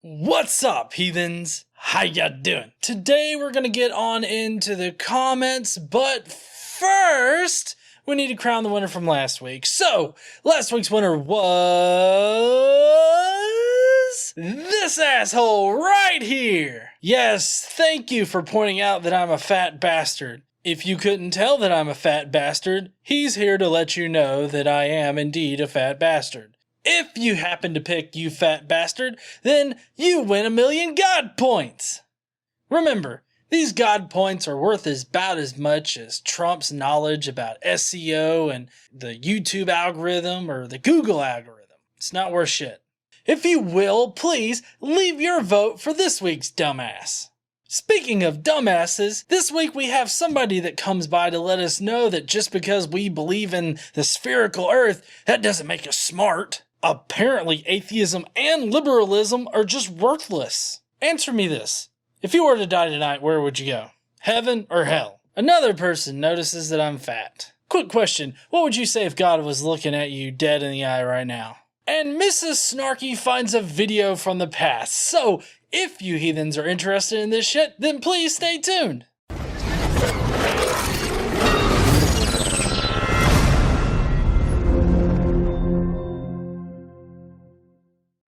What's up, heathens? How ya doing? Today we're gonna get on into the comments, but first, we need to crown the winner from last week. So, last week's winner was this asshole right here. Yes, thank you for pointing out that I'm a fat bastard. If you couldn't tell that I'm a fat bastard, he's here to let you know that I am indeed a fat bastard. If you happen to pick you fat bastard, then you win 1,000,000 God points. Remember, these God points are worth about as much as Trump's knowledge about SEO and the YouTube algorithm or the Google algorithm. It's not worth shit. If you will, please leave your vote for this week's dumbass. Speaking of dumbasses, this week we have somebody that comes by to let us know that just because we believe in the spherical earth, that doesn't make us smart. Apparently, atheism and liberalism are just worthless. Answer me this. If you were to die tonight, where would you go? Heaven or hell? Another person notices that I'm fat. Quick question, what would you say if God was looking at you dead in the eye right now? And Mrs. Snarky finds a video from the past. So, if you heathens are interested in this shit, then please stay tuned.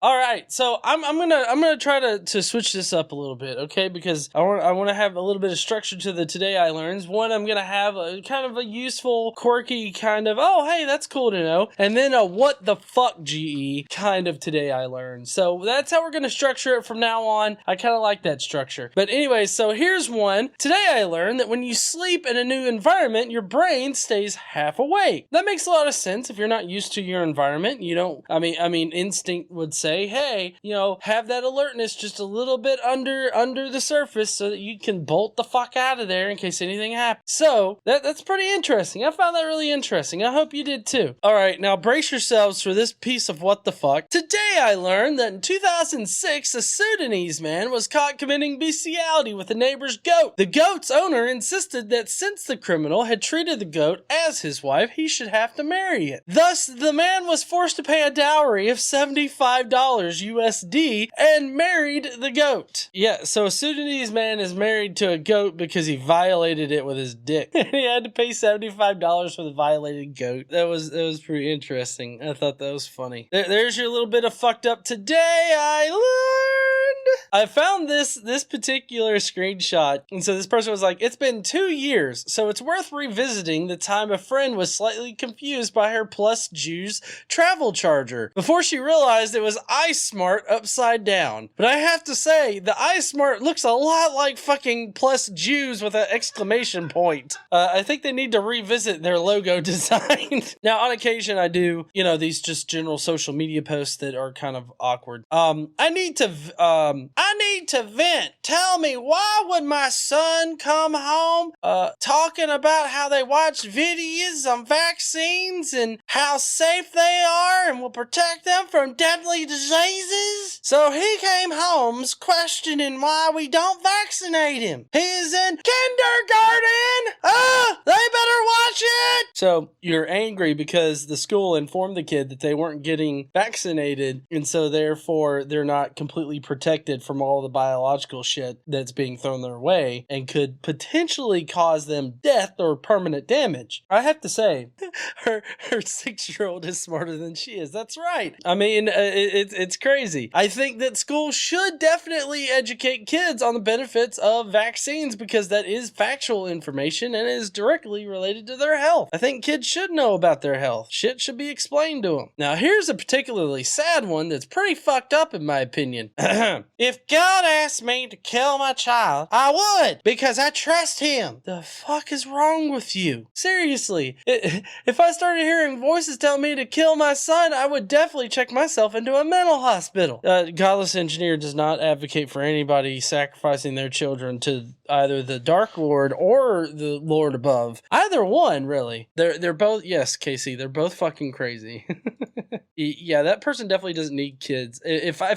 All right, so I'm gonna try to switch this up a little bit, okay? Because I want to have a little bit of structure to the Today I Learns. One, I'm gonna have a kind of a useful, quirky kind of, oh hey, that's cool to know, and then a what the fuck GE kind of Today I Learned. So that's how we're gonna structure it from now on. I kind of like that structure. But anyway, so here's one. Today I learned that when you sleep in a new environment, your brain stays half awake. That makes a lot of sense if you're not used to your environment. You don't. I mean, instinct would say, hey, you know, have that alertness just a little bit under the surface so that you can bolt the fuck out of there in case anything happens. So that's pretty interesting. I found that really interesting. I hope you did too. All right, now brace yourselves for this piece of what the fuck. Today I learned that in 2006, a Sudanese man was caught committing bestiality with a neighbor's goat. The goat's owner insisted that since the criminal had treated the goat as his wife, he should have to marry it. Thus, the man was forced to pay a dowry of $75 USD and married the goat. Yeah, so a Sudanese man is married to a goat because he violated it with his dick. He had to pay $75 for the violated goat. That was pretty interesting. I thought that was funny. There's your little bit of fucked up Today I Learned. I found this particular screenshot, and so this person was like, it's been 2 years, so it's worth revisiting the time a friend was slightly confused by her Plus Jews travel charger before she realized it was iSmart upside down. But I have to say, the iSmart looks a lot like fucking Plus Jews with an exclamation point. I think they need to revisit their logo design. Now, on occasion, I do, you know, these just general social media posts that are kind of awkward. I need to vent. Tell me, why would my son come home talking about how they watched videos on vaccines and how safe they are and will protect them from deadly diseases? So he came home questioning why we don't vaccinate him. He is in kindergarten! They better watch it! So you're angry because the school informed the kid that they weren't getting vaccinated, and so therefore they're not completely protected from all the biological shit that's being thrown their way and could potentially cause them death or permanent damage. I have to say, her 6-year-old is smarter than she is. That's right. I mean, it's crazy. I think that schools should definitely educate kids on the benefits of vaccines because that is factual information and is directly related to their health. I think kids should know about their health. Shit should be explained to them. Now, here's a particularly sad one that's pretty fucked up in my opinion. If God asked me to kill my child, I would, because I trust him. The fuck is wrong with you? Seriously, if I started hearing voices telling me to kill my son, I would definitely check myself into a mental hospital. Godless Engineer does not advocate for anybody sacrificing their children to either the Dark Lord or the Lord above. Either one, really. They're both, yes, Casey, they're both fucking crazy. Yeah, that person definitely doesn't need kids. If I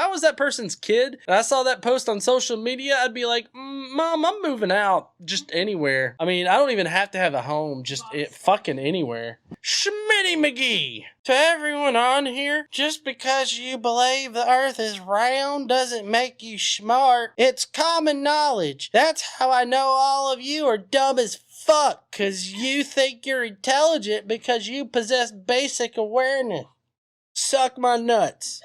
was that person's kid and I saw that post on social media, I'd be like, Mom, I'm moving out just anywhere. I mean, I don't even have to have a home, just fucking anywhere. Schmidt! SchmidtyMcGee. To everyone on here, just because you believe the earth is round doesn't make you smart. It's common knowledge. That's how I know all of you are dumb as fuck, cause you think you're intelligent because you possess basic awareness. Suck my nuts.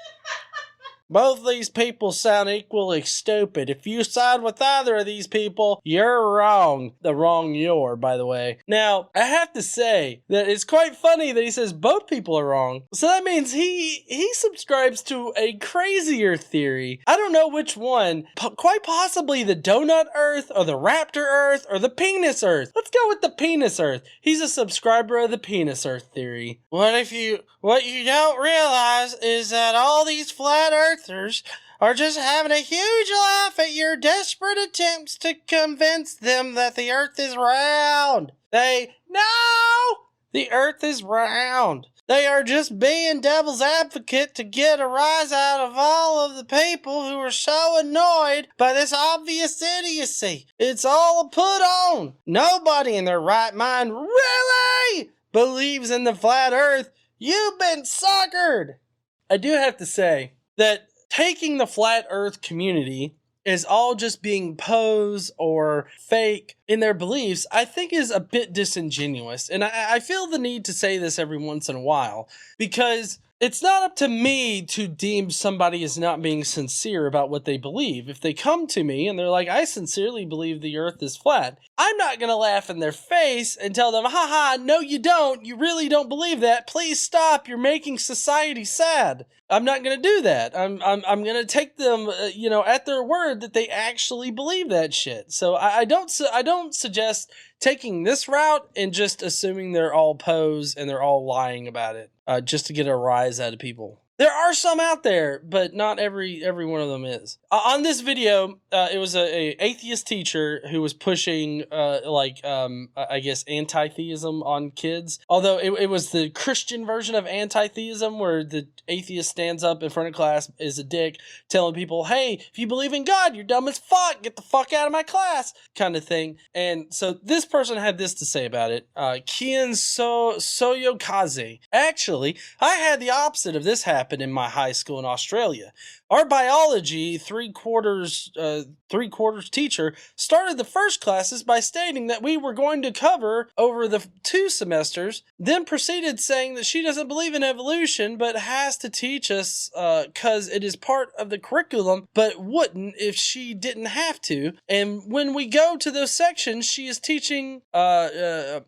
Both these people sound equally stupid. If you side with either of these people, you're wrong. The wrong youre, by the way. Now, I have to say that it's quite funny that he says both people are wrong. So that means he subscribes to a crazier theory. I don't know which one. Quite possibly the donut earth, or the raptor earth, or the penis earth. Let's go with the penis earth. He's a subscriber of the penis earth theory. What you don't realize is that all these flat earthers are just having a huge laugh at your desperate attempts to convince them that the earth is round. No! The earth is round. They are just being devil's advocate to get a rise out of all of the people who are so annoyed by this obvious idiocy. It's all a put on. Nobody in their right mind really believes in the flat earth. You've been suckered. I do have to say that taking the flat earth community is all just being pose or fake in their beliefs, I think is a bit disingenuous. And I feel the need to say this every once in a while, because it's not up to me to deem somebody as not being sincere about what they believe. If they come to me and they're like, I sincerely believe the earth is flat, I'm not going to laugh in their face and tell them, haha, no you don't, you really don't believe that, please stop, you're making society sad. I'm not going to do that. I'm going to take them, at their word that they actually believe that shit. So I don't suggest taking this route and just assuming they're all pose and they're all lying about it, just to get a rise out of people. There are some out there, but not every one of them is. On this video, it was a atheist teacher who was pushing, I guess, anti-theism on kids. Although it was the Christian version of anti-theism, where the atheist stands up in front of class, is a dick, telling people, hey, if you believe in God, you're dumb as fuck, get the fuck out of my class, kind of thing. And so this person had this to say about it. Kian Soyokaze. Actually, I had the opposite of this happen in my high school in Australia. Our biology three-quarters teacher started the first classes by stating that we were going to cover over the 2 semesters, then proceeded saying that she doesn't believe in evolution but has to teach us because it is part of the curriculum, but wouldn't if she didn't have to. And when we go to those sections she is teaching, the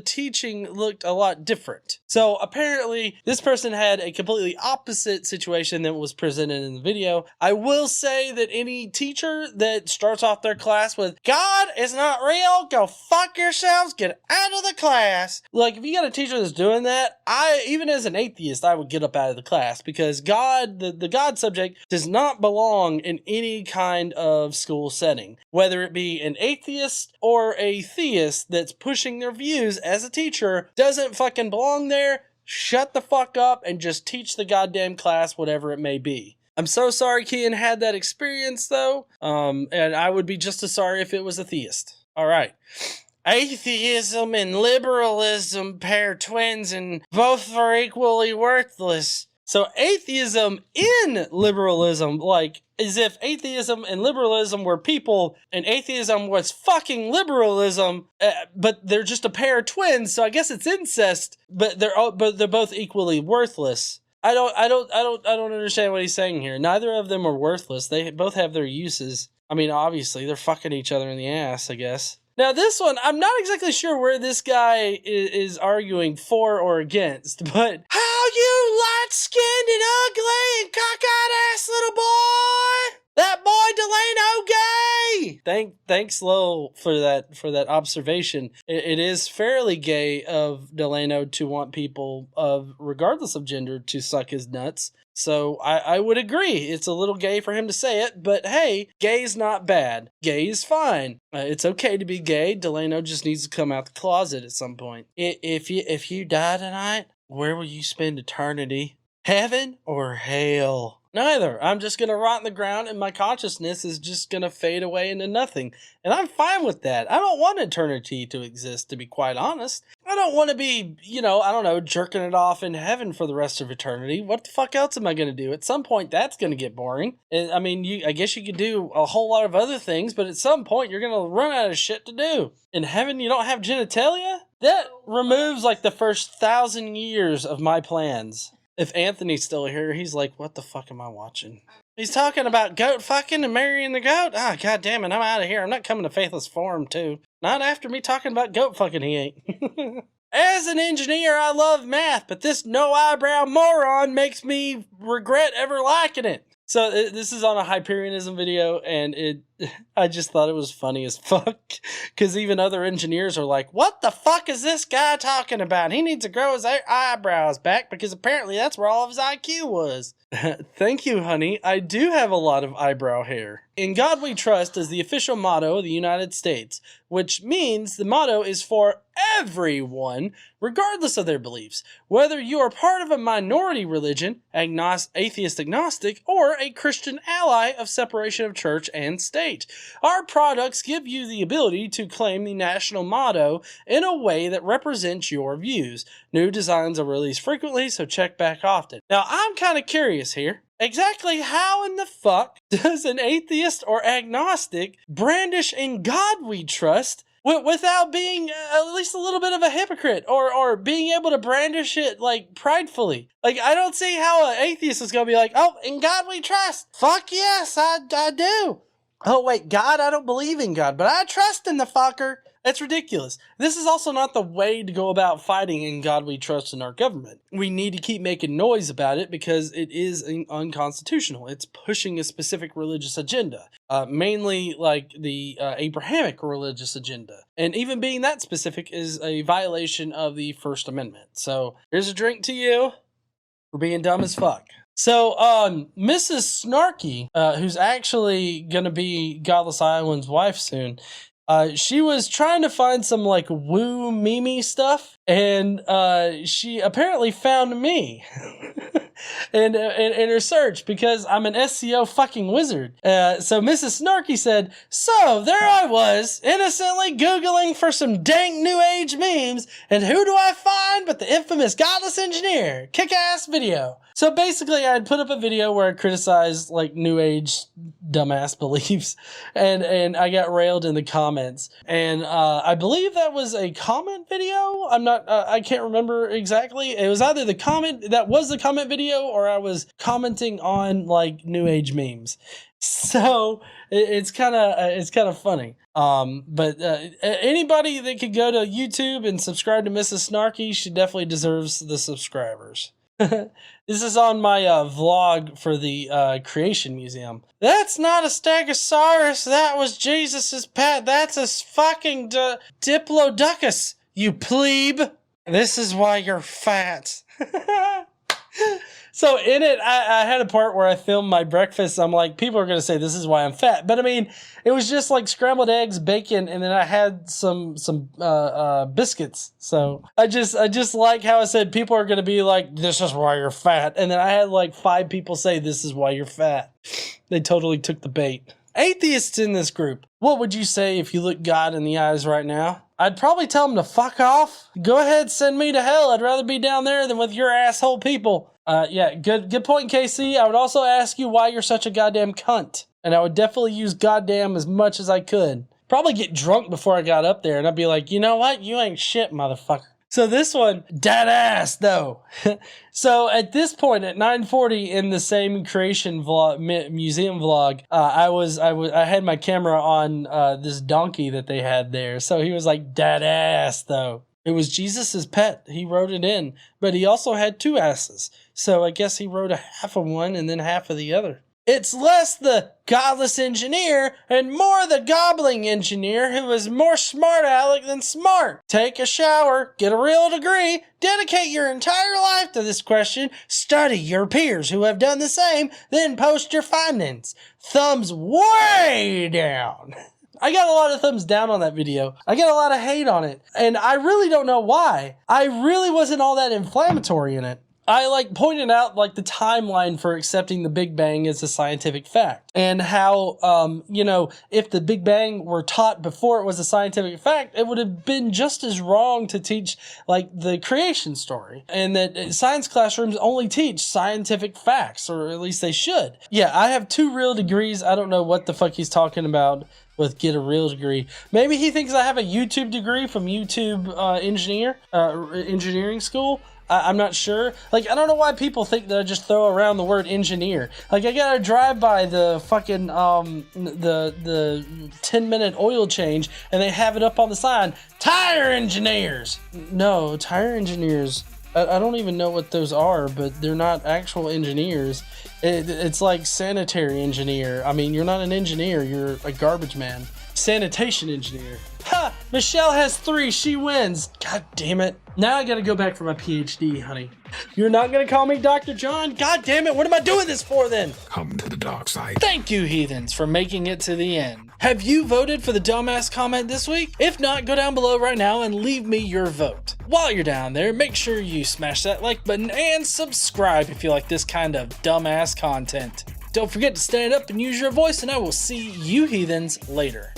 teaching looked a lot different. So apparently this person had a completely opposite situation than was presented in the video. I will say that any teacher that starts off their class with, God is not real, go fuck yourselves, get out of the class. Like, if you got a teacher that's doing that, even as an atheist, I would get up out of the class, because God, the God subject does not belong in any kind of school setting. Whether it be an atheist or a theist that's pushing their views as a teacher, doesn't fucking belong there. Shut the fuck up and just teach the goddamn class, whatever it may be. I'm so sorry Kian had that experience, though. And I would be just as sorry if it was a theist. All right. Atheism and liberalism pair twins and both are equally worthless. So atheism in liberalism, like, as if atheism and liberalism were people and atheism was fucking liberalism, but they're just a pair of twins, so I guess it's incest, but they're both equally worthless. I don't understand what he's saying here. Neither of them are worthless. They both have their uses. I mean, obviously, they're fucking each other in the ass, I guess. Now, this one, I'm not exactly sure where this guy is arguing for or against, but how you light-skinned and ugly and cockeyed ass little boy! That boy Delano gay! Thanks, Lowell, for that observation. It is fairly gay of Delano to want people regardless of gender to suck his nuts. So I would agree. It's a little gay for him to say it, but hey, gay's not bad. Gay is fine. It's okay to be gay. Delano just needs to come out the closet at some point. If you die tonight, where will you spend eternity? Heaven or hell? Neither. I'm just going to rot in the ground and my consciousness is just going to fade away into nothing. And I'm fine with that. I don't want eternity to exist, to be quite honest. I don't want to be, I don't know, jerking it off in heaven for the rest of eternity. What the fuck else am I going to do? At some point, that's going to get boring. And, I mean, I guess you could do a whole lot of other things, but at some point, you're going to run out of shit to do. In heaven, you don't have genitalia? That removes like the first 1,000 years of my plans. If Anthony's still here, he's like, what the fuck am I watching? He's talking about goat fucking and marrying the goat? Ah, god damn it, I'm out of here. I'm not coming to Faithless Forum, too. Not after me talking about goat fucking, he ain't. As an engineer, I love math, but this no-eyebrow moron makes me regret ever liking it. So this is on a Hyperionism video, and I just thought it was funny as fuck, because even other engineers are like, what the fuck is this guy talking about? He needs to grow his eyebrows back, because apparently that's where all of his IQ was. Thank you, honey. I do have a lot of eyebrow hair. In God We Trust is the official motto of the United States, which means the motto is for everyone, regardless of their beliefs, whether you are part of a minority religion, atheist agnostic, or a Christian ally of separation of church and state. Our products give you the ability to claim the national motto in a way that represents your views. New designs are released frequently, so check back often. Now, I'm kind of curious here. Exactly how in the fuck does an atheist or agnostic brandish "In God We Trust" without being at least a little bit of a hypocrite, or being able to brandish it like pridefully? Like, I don't see how an atheist is gonna be like, oh, in God we trust. Fuck yes, I do. Oh wait, God, I don't believe in God, but I trust in the fucker. It's ridiculous. This is also not the way to go about fighting "In God We Trust" in our government. We need to keep making noise about it because it is unconstitutional. It's pushing a specific religious agenda, mainly like the Abrahamic religious agenda. And even being that specific is a violation of the First Amendment. So here's a drink to you for being dumb as fuck. So, Mrs. Snarky, who's actually going to be Godless Island's wife soon, she was trying to find some like woo Mimi stuff, and she apparently found me in her search because I'm an SEO fucking wizard. So Mrs. Snarky said, so there I was, innocently Googling for some dank new age memes, and who do I find but the infamous Godless Engineer? Kick-ass video. So basically, I had put up a video where I criticized like new age dumbass beliefs, and I got railed in the comments. And I believe that was a comment video. I can't remember exactly. It was either the comment video, or I was commenting on like new age memes. So it's kind of funny. But anybody that could go to YouTube and subscribe to Mrs. Snarky, she definitely deserves the subscribers. This is on my vlog for the Creation Museum. That's not a Stegosaurus. That was Jesus's pet. That's a fucking Diplodocus, you plebe. This is why you're fat. So in it, I had a part where I filmed my breakfast. I'm like, people are going to say this is why I'm fat. But I mean, it was just like scrambled eggs, bacon, and then I had some biscuits. So I just like how I said people are going to be like, this is why you're fat. And then I had like 5 people say this is why you're fat. They totally took the bait. Atheists in this group. What would you say if you looked God in the eyes right now? I'd probably tell them to fuck off. Go ahead, send me to hell. I'd rather be down there than with your asshole people. Yeah, good point, KC. I would also ask you why you're such a goddamn cunt. And I would definitely use goddamn as much as I could. Probably get drunk before I got up there, and I'd be like, you know what? You ain't shit, motherfucker. So this one, dead ass, though. So at this point, at 9:40 in the same creation vlog, museum vlog, I had my camera on this donkey that they had there. So he was like, dead ass, though. It was Jesus's pet. He wrote it in, but he also had 2 asses. So I guess he wrote a half of one and then half of the other. It's less the Godless Engineer and more the Gobbling Engineer, who is more smart aleck than smart. Take a shower, get a real degree, dedicate your entire life to this question, study your peers who have done the same, then post your findings. Thumbs way down. I got a lot of thumbs down on that video. I got a lot of hate on it. And I really don't know why. I really wasn't all that inflammatory in it. I like pointed out like the timeline for accepting the Big Bang as a scientific fact, and how, you know, if the Big Bang were taught before it was a scientific fact, it would have been just as wrong to teach like the creation story, and that science classrooms only teach scientific facts, or at least they should. Yeah, I have 2 real degrees. I don't know what the fuck he's talking about with get a real degree. Maybe he thinks I have a YouTube degree from engineering school. I'm not sure. Like, I don't know why people think that I just throw around the word engineer. Like, I gotta drive by the fucking, the 10-minute oil change, and they have it up on the sign, tire engineers! No, tire engineers, I don't even know what those are, but they're not actual engineers. It's like sanitary engineer. I mean, you're not an engineer, you're a garbage man. Sanitation engineer. Ha! Michelle has 3, she wins. God damn it. Now I gotta go back for my PhD, honey. You're not gonna call me Dr. John? God damn it, what am I doing this for then? Come to the dark side. Thank you, heathens, for making it to the end. Have you voted for the dumbass comment this week? If not, go down below right now and leave me your vote. While you're down there, make sure you smash that like button and subscribe if you like this kind of dumbass content. Don't forget to stand up and use your voice, and I will see you heathens later.